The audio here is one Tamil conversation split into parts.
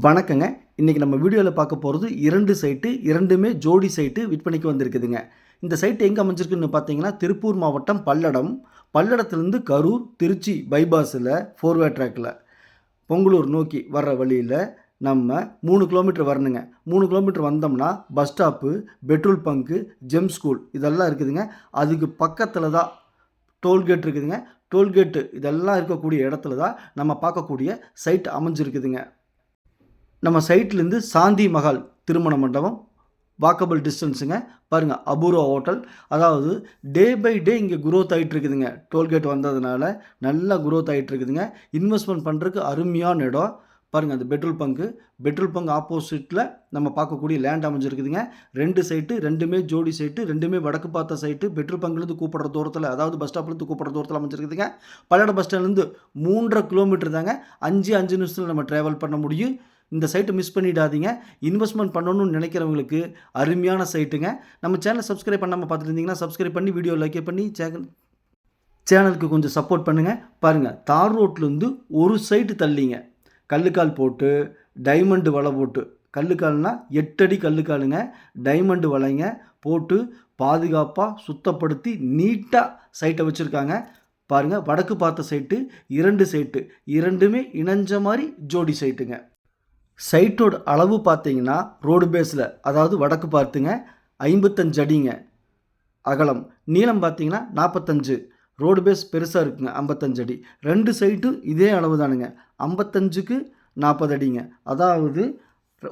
வணக்கங்க. இன்றைக்கி நம்ம வீடியோவில் பார்க்க போகிறது 2 சைட்டு, 2மே ஜோடி சைட்டு விற்பனைக்கு வந்திருக்குதுங்க. இந்த சைட் எங்கே அமைஞ்சிருக்குன்னு பார்த்தீங்கன்னா, திருப்பூர் மாவட்டம் பல்லடம். பல்லடத்துலேருந்து கரூர், திருச்சி பைபாஸில் 4 வே ட்ராக்கில் பொங்கலூர் நோக்கி வர்ற வழியில் நம்ம 3 கிலோமீட்டர் வரணுங்க. 3 கிலோமீட்டர் வந்தோம்னா bus stop, petrol bunk, GeM school இதெல்லாம் இருக்குதுங்க. அதுக்கு பக்கத்தில் தான் டோல்கேட் இருக்குதுங்க. டோல்கேட்டு இதெல்லாம் இருக்கக்கூடிய இடத்துல தான் நம்ம பார்க்கக்கூடிய சைட் அமைஞ்சிருக்குதுங்க. நம்ம சைட்லேருந்து சாந்தி மஹால் திருமண மண்டபம் வாக்கபிள் டிஸ்டன்ஸுங்க. பாருங்கள், அபூர்வா ஹோட்டல். அதாவது டே பை டே இங்கே குரோத் ஆகிட்டு இருக்குதுங்க. டோல்கேட் வந்ததுனால நல்லா குரோத் ஆகிட்டு இருக்குதுங்க. இன்வெஸ்ட்மெண்ட் பண்ணுறதுக்கு அருமையான இடம். பாருங்கள், அந்த பெட்ரோல் பங்க் ஆப்போசிட்டில் நம்ம பார்க்கக்கூடிய லேண்ட் அமைஞ்சிருக்குதுங்க. 2 சைட்டு, 2மே ஜோடி சைட்டு, 2மே வடக்கு பார்த்த சைட்டு. பெட்ரோல் பங்க்லேருந்து கூப்பிட்ற தூரத்தில், அதாவது பஸ் ஸ்டாப்லேருந்து கூப்பிட்ற தூரத்தில் அமைஞ்சிருக்குதுங்க. பல்லடம் பஸ் ஸ்டாண்ட்லேருந்து 3.5 கிலோமீட்டர் தாங்க. 5 நிமிஷத்தில் நம்ம ட்ராவல் பண்ண முடியும். இந்த சைட்டை மிஸ் பண்ணிடாதீங்க. இன்வெஸ்ட்மெண்ட் பண்ணணும்னு நினைக்கிறவங்களுக்கு அருமையான சைட்டுங்க. நம்ம சேனலை சப்ஸ்கிரைப் பண்ணாமல் பார்த்துட்டு இருந்தீங்கன்னா சப்ஸ்கிரைப் பண்ணி வீடியோ லைக் பண்ணி சேனலுக்கு கொஞ்சம் சப்போர்ட் பண்ணுங்கள். பாருங்கள், தார் ரோட்லேருந்து ஒரு சைட்டு தள்ளிங்க கல்லுக்கால் போட்டு டைமண்டு வலை போட்டு, கல்லுக்கால்னா 8 அடி கல்லுக்காலுங்க, டைமண்டு வலைங்க போட்டு பாதுகாப்பாக சுத்தப்படுத்தி நீட்டாக சைட்டை வச்சுருக்காங்க. பாருங்கள், வடக்கு பார்த்த சைட்டு, 2 சைட்டு, 2மே இணைஞ்ச மாதிரி ஜோடி சைட்டுங்க. சைட்டோட அளவு பார்த்தீங்கன்னா ரோடு பேஸில், அதாவது வடக்கு பார்த்துங்க 55 அடிங்க அகலம். நீளம் பார்த்தீங்கன்னா 45. ரோடு பேஸ் பெருசாக இருக்குங்க, 55 அடி. 2 சைட்டும் இதே அளவு தானுங்க, 55க்கு 40 அடிங்க. அதாவது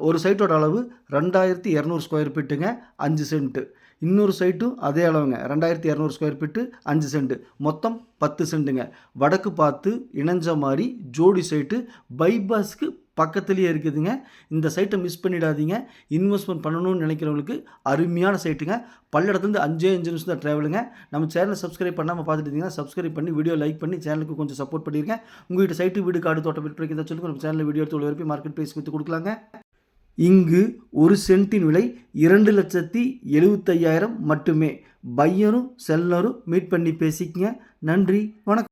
ஒரு சைட்டோட அளவு 2200 ஸ்கொயர் ஃபீட்டுங்க, 5 சென்ட்டு. இன்னொரு சைட்டும் அதே அளவுங்க, 2200 ஸ்கொயர் ஃபீட்டு, 5 சென்ட்டு. மொத்தம் 10 சென்ட்டுங்க. வடக்கு பார்த்து இணைஞ்ச மாதிரி ஜோடி சைட்டு பைபாஸ்க்கு பக்கத்துலேயே இருக்குதுங்க. இந்த சைட்டை மிஸ் பண்ணிடாதீங்க. இன்வெஸ்ட்மெண்ட் பண்ணணும்னு நினைக்கிறவங்களுக்கு அருமையான சைட்டுங்க. பல்லடத்துலேருந்து 5 நிமிஷம் தான் ட்ராவலுங்க. நம்ம சேனலை சப்ஸ்கிரைப் பண்ணாமல் பார்த்துட்டு இருந்தீங்கன்னா சப்ஸ்கிரைப் பண்ணி வீடியோ லைக் பண்ணி சேனலுக்கு கொஞ்சம் சப்போர்ட் பண்ணியிருக்கேன். உங்கள்கிட்ட சைட்டு, வீடு, காடு, தோட்டம் விற்பனைக்கு தான் சொல்லுங்கள். நம்ம சேனலில் வீடியோ எடுத்து விருப்பி மார்க்கெட் ப்ரைஸ் விற்று கொடுக்கலாங்க. இங்கு ஒரு சென்ட்டின் விலை 2,75,000 மட்டுமே. பையரும் செல்லரும் மீட் பண்ணி பேசிக்கங்க. நன்றி, வணக்கம்.